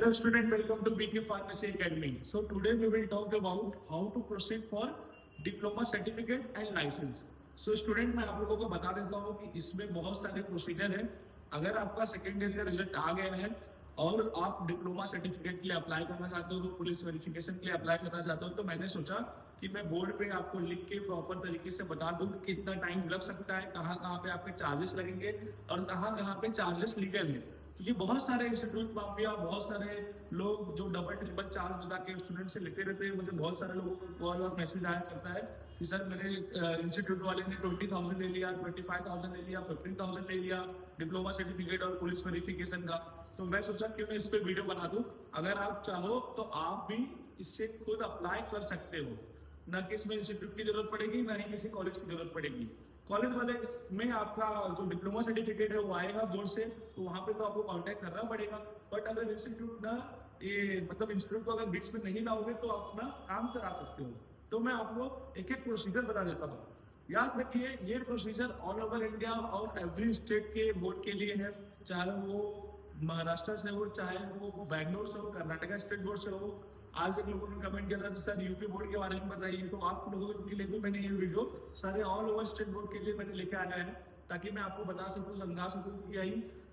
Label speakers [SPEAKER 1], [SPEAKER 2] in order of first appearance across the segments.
[SPEAKER 1] Hello student, welcome to BK Pharmacy Academy. So today we will talk about how to proceed for diploma certificate and license. So student मैं आप लोगों को बता देता हूँ कि इसमें बहुत सारे प्रोसीजर हैं. अगर आपका सेकेंड ईयर का रिजल्ट आ गया है और आप डिप्लोमा सर्टिफिकेट के लिए अप्लाई करना चाहते हो, पुलिस वेरिफिकेशन के लिए अप्लाई करना चाहते हो, तो मैंने सोचा कि मैं बोर्ड पे आपको लिख के प्रॉपर तरीके से बता दूं कि कितना टाइम लग सकता है, कहाँ कहाँ पे आपके चार्जेस लगेंगे और कहाँ कहाँ पे चार्जेस लीगल है. क्योंकि बहुत सारे इंस्टीट्यूट माफिया, बहुत सारे लोग जो डबल ट्रिपल चार्ज बता के स्टूडेंट से लेते रहते हैं. मुझे बहुत सारे लोगों को कॉल और मैसेज आया करता है कि सर मेरे इंस्टीट्यूट वाले ने 20,000 ले लिया, 25,000 ले लिया, 15,000 ले लिया डिप्लोमा सर्टिफिकेट और पुलिस वेरिफिकेशन का. तो मैं सोचा क्यों मैं इस पे वीडियो बना दूं. अगर आप चाहो तो आप भी इससे खुद अप्लाई कर सकते हो. ना कि इसमें इंस्टीट्यूट की जरूरत पड़ेगी, ना ही किसी कॉलेज की जरूरत पड़ेगी. कॉलेज वाले में आपका जो डिप्लोमा सर्टिफिकेट है वो आएगा बोर्ड से, तो वहाँ पे तो आपको कांटेक्ट करना पड़ेगा. बट अगर इंस्टीट्यूट ना ये मतलब इंस्टीट्यूट को अगर बीच में नहीं लाओगे तो आप अपना काम करा सकते हो. तो मैं आपको एक एक प्रोसीजर बता देता हूँ. याद रखिए ये प्रोसीजर ऑल ओवर इंडिया और एवरी स्टेट के बोर्ड के लिए है. चाहे वो महाराष्ट्र से हो, चाहे वो बैंगलोर से हो, कर्नाटका स्टेट बोर्ड से हो. आज एक लोगों ने कमेंट किया था कि सर यूपी बोर्ड के बारे में बताइए, तो आप लोगों के लिए भी मैंने ये वीडियो सारे ऑल ओवर स्टेट बोर्ड के लिए मैंने लेके आया है, ताकि मैं आपको बता सकूं, समझा सकूं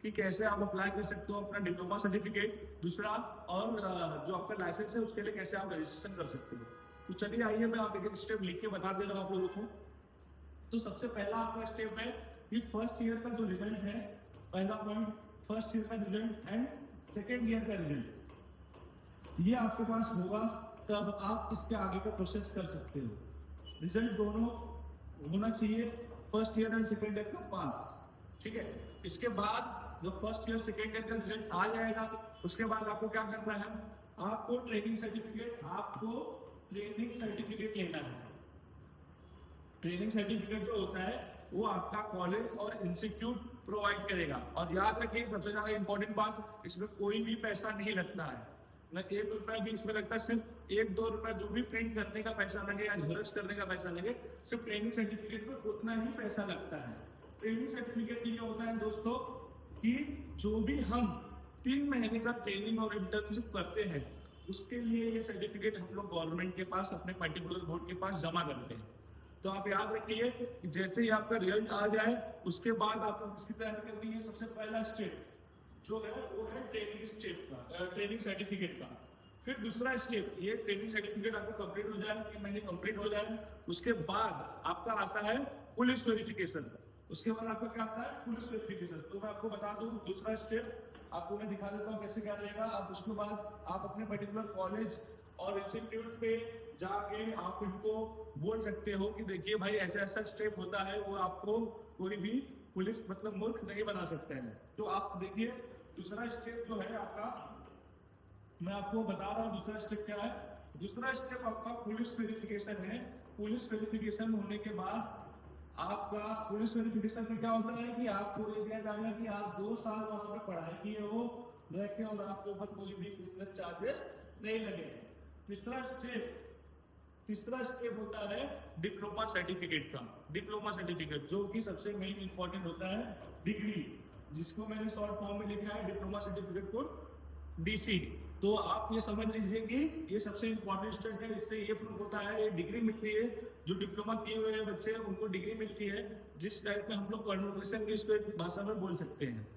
[SPEAKER 1] कि कैसे आप अप्लाई कर सकते हो अपना डिप्लोमा सर्टिफिकेट. दूसरा और जो आपका लाइसेंस है उसके लिए कैसे आप रजिस्ट्रेशन कर सकते हो. तो चलिए आइए मैं आप एक एक स्टेप लिख के बता दे रहा हूँ आप लोगों को. तो सबसे पहला आपका स्टेप है कि फर्स्ट ईयर का जो रिजल्ट है, पहला पॉइंट फर्स्ट ईयर का रिजल्ट एंड सेकेंड ईयर का रिजल्ट ये आपके पास होगा, तब आप इसके आगे का प्रोसेस कर सकते हो. रिजल्ट दोनों होना चाहिए, first year and second year का पास. ठीक है. इसके बाद जो फर्स्ट ईयर सेकेंड ईयर का रिजल्ट आ जाएगा, उसके बाद आपको क्या करना है, आपको ट्रेनिंग सर्टिफिकेट लेना है. ट्रेनिंग सर्टिफिकेट जो होता है वो आपका कॉलेज और इंस्टीट्यूट प्रोवाइड करेगा. और याद रखिए सबसे ज्यादा इंपॉर्टेंट बात, इसमें कोई भी पैसा नहीं लगता है, न 1 रुपया भी इसमें लगता है. सिर्फ 1-2 रुपया जो भी प्रिंट करने का पैसा लगे या झेरॉक्स करने का पैसा लगे, सिर्फ ट्रेनिंग सर्टिफिकेट में उतना ही पैसा लगता है. ट्रेनिंग सर्टिफिकेट के लिए होता है दोस्तों कि जो भी हम 3 महीने का ट्रेनिंग और इंटर्नशिप करते हैं उसके लिए ये सर्टिफिकेट हम लोग गवर्नमेंट के पास, अपने पर्टिकुलर बोर्ड के पास जमा करते हैं. तो आप याद रखिए कि जैसे ही आपका रिजल्ट आ जाए उसके बाद आपको किसकी तैयारी करनी है. सबसे पहला स्टेप जो है वो है ट्रेनिंग स्टेप का, ट्रेनिंग सर्टिफिकेट का. फिर दूसरा स्टेप, ये ट्रेनिंग सर्टिफिकेट आपको कंप्लीट हो जाए, 3 महीने कंप्लीट हो जाए, उसके बाद आपका आता है पुलिस वेरिफिकेशन. उसके बाद आपका क्या आता है, पुलिस वेरिफिकेशन. तो मैं आपको बता दूं दूसरा स्टेप आपको मैं दिखा देता हूँ कैसे क्या रहेगा. आप उसके बाद आप अपने पर्टिकुलर कॉलेज और इंस्टीट्यूट पे जाके आप इनको बोल सकते हो कि देखिए भाई ऐसा ऐसा स्टेप होता है, वो आपको कोई भी पुलिस मतलब मूर्ख नहीं बना सकते हैं. तो आप देखिए दूसरा स्टेप जो है आपका, मैं आपको बता रहा हूँ दूसरा स्टेप क्या है. दूसरा स्टेप आपका पुलिस वेरिफिकेशन है. पुलिस वेरिफिकेशन होने के बाद आपका पुलिस वेरिफिकेशन में क्या होता है कि आपको ये दिया जाएगा कि आप 2 साल वहां पर पढ़ाई किए हो रह के और आपके ऊपर कोई भी चार्जेस नहीं लगे. तीसरा स्टेप होता है डिप्लोमा सर्टिफिकेट का. डिप्लोमा सर्टिफिकेट जो कि सबसे मेन इंपॉर्टेंट होता है, डिग्री, जिसको मैंने शॉर्ट फॉर्म में लिखा है डिप्लोमा सर्टिफिकेट को डीसी. तो आप ये समझ लीजिए कि ये सबसे इंपॉर्टेंट स्टेप है. इससे ये प्रूफ होता है, ये डिग्री मिलती है. जो डिप्लोमा किए हुए बच्चे हैं उनको डिग्री मिलती है, जिस टाइप में हम लोग कन्वर्सेशन की इसको एक भाषा में बोल सकते हैं.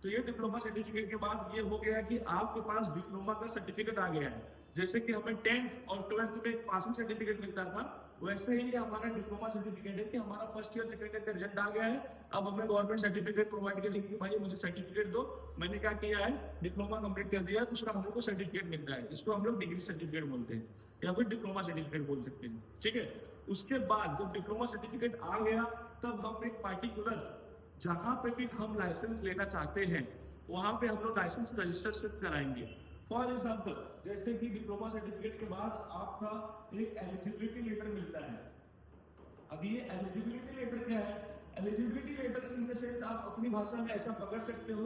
[SPEAKER 1] तो ये डिप्लोमा सर्टिफिकेट के बाद ये हो गया कि आपके पास डिप्लोमा का सर्टिफिकेट आ गया है. जैसे कि हमें 10th और 12th में एक पासिंग सर्टिफिकेट मिलता था, वैसे ही हमारा डिप्लोमा सर्टिफिकेट है कि हमारा फर्स्ट ईयर सेकेंड ईयर का रिजल्ट आ गया है. अब हमें गवर्नमेंट सर्टिफिकेट प्रोवाइड करेगी कि भाई मुझे सर्टिफिकेट दो, मैंने क्या किया है डिप्लोमा कंप्लीट कर दिया है, उसका हम लोग को सर्टिफिकेट मिलता है. इसको हम लोग डिग्री सर्टिफिकेट बोलते हैं या फिर डिप्लोमा सर्टिफिकेट बोल सकते हैं. ठीक है. उसके बाद जब डिप्लोमा सर्टिफिकेट आ गया तब हम एक पार्टिकुलर जहां पे भी हम लाइसेंस लेना चाहते हैं वहां पे हम लोग लाइसेंस रजिस्टर कराएंगे. फॉर एग्जाम्पल जैसे कि डिप्लोमा सर्टिफिकेट के बाद आपका एक एलिजिबिलिटी लेटर मिलता है. अब ये एलिजिबिलिटी लेटर क्या है, eligibility letter in the sense आप अपनी भाषा में ऐसा पकड़ सकते हो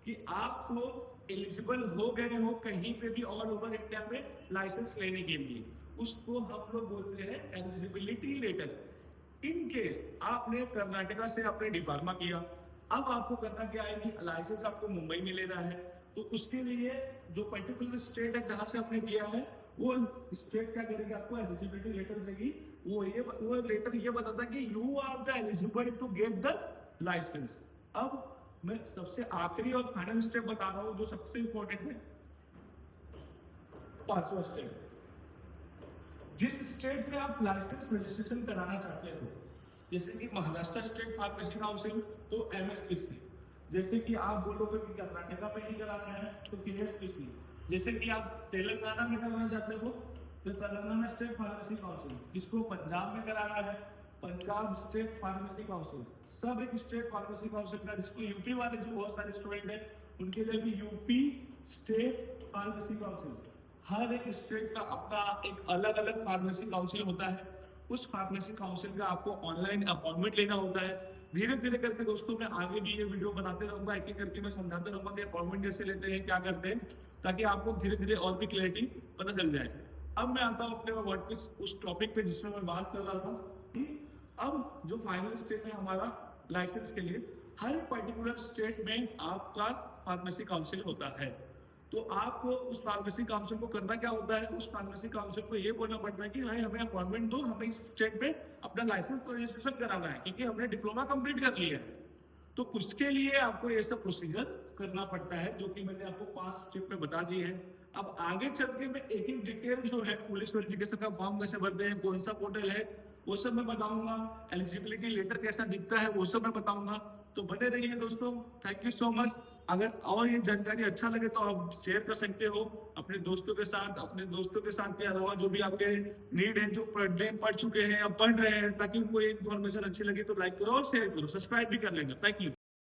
[SPEAKER 1] कि आप लोग एलिजिबल हो गए हो कहीं पे भी ऑल ओवर इंडिया में लाइसेंस लेने के लिए. उसको हम लोग बोलते हैं एलिजिबिलिटी लेटर. इन केस आपने कर्नाटका से आपने डी फार्मा किया, अब आपको करना क्या है कि लाइसेंस आपको मुंबई में लेना है तो उसके लिए जो पर्टिकुलर स्टेट है जहां से आपने किया है, वो स्टेट क्या करेगी, आपको एलिजिबिलिटी लेटर देगी। वो लेटर ये बताता है कि you are the eligible to get the license. अब मैं सबसे आखिरी और फाइनल स्टेप बता रहा हूँ जो सबसे इंपॉर्टेंट है, पांचवा स्टेप। जिस स्टेट में आप लाइसेंस रजिस्ट्रेशन कराना चाहते हो, जैसे कि महाराष्ट्र स्टेट फार्मेसी काउंसिल तो MSPC, जैसे कि आप बोलोगे कि कर्नाटका में ही कराना है तो KSPC, जैसे कि आप तेलंगाना में कराना चाहते हो तो तेलंगाना स्टेट फार्मेसी काउंसिल, जिसको पंजाब में कराना है पंजाब स्टेट फार्मेसी काउंसिल, सब एक स्टेट फार्मेसी काउंसिल का, जिसको यूपी वाले जो बहुत सारे स्टूडेंट हैं उनके लिए भी यूपी स्टेट फार्मेसी काउंसिल। हर एक स्टेट का अपना एक अलग अलग फार्मेसी काउंसिल होता है। उस फार्मेसी काउंसिल का आपको ऑनलाइन अपॉइंटमेंट लेना होता है। धीरे धीरे करके दोस्तों मैं आगे भी ये वीडियो बनाते रहूंगा, एक एक करके मैं समझाते रहूंगा कि अपॉइंटमेंट कैसे लेते हैं, क्या करते हैं, ताकि आपको धीरे धीरे और भी क्लैरिटी पता चल जाए। अब मैं आता हूँ अपने वर्ड पे, उस टॉपिक पे जिसमें मैं बात कर रहा था कि अब जो फाइनल स्टेप है हमारा लाइसेंस के लिए, हर पर्टिकुलर स्टेट में आपका फार्मेसी काउंसिल होता है। तो आपको उस फार्मेसी काउंसिल को करना क्या होता है, उस फार्मेसी काउंसिल को ये बोलना पड़ता है कि भाई हमें अपॉइंटमेंट दो, हमें इस स्टेट पे अपना लाइसेंस रजिस्ट्रेशन कराना है, क्योंकि हमने डिप्लोमा कंप्लीट कर लिया है। तो उसके लिए आपको ये सब प्रोसीजर करना पड़ता है, जो कि मैंने आपको 5 स्टेप में बता दिए हैं। अब आगे चल के मैं एक एक डिटेल जो है, पुलिस वेरिफिकेशन का फॉर्म कैसे भरते हैं, कौन सा पोर्टल है, वो सब मैं बताऊंगा, एलिजिबिलिटी लेटर कैसा दिखता है वो सब मैं बताऊंगा। तो बने रहिए दोस्तों, थैंक यू सो मच। अगर और ये जानकारी अच्छा लगे तो आप शेयर कर सकते हो अपने दोस्तों के साथ, अपने दोस्तों के साथ के अलावा जो भी आपके नीड है, जो पढ़ चुके हैं या पढ़ रहे हैं, ताकि उनको ये इन्फॉर्मेशन अच्छी लगे तो लाइक करो और शेयर करो, सब्सक्राइब भी कर लेना। Thank you.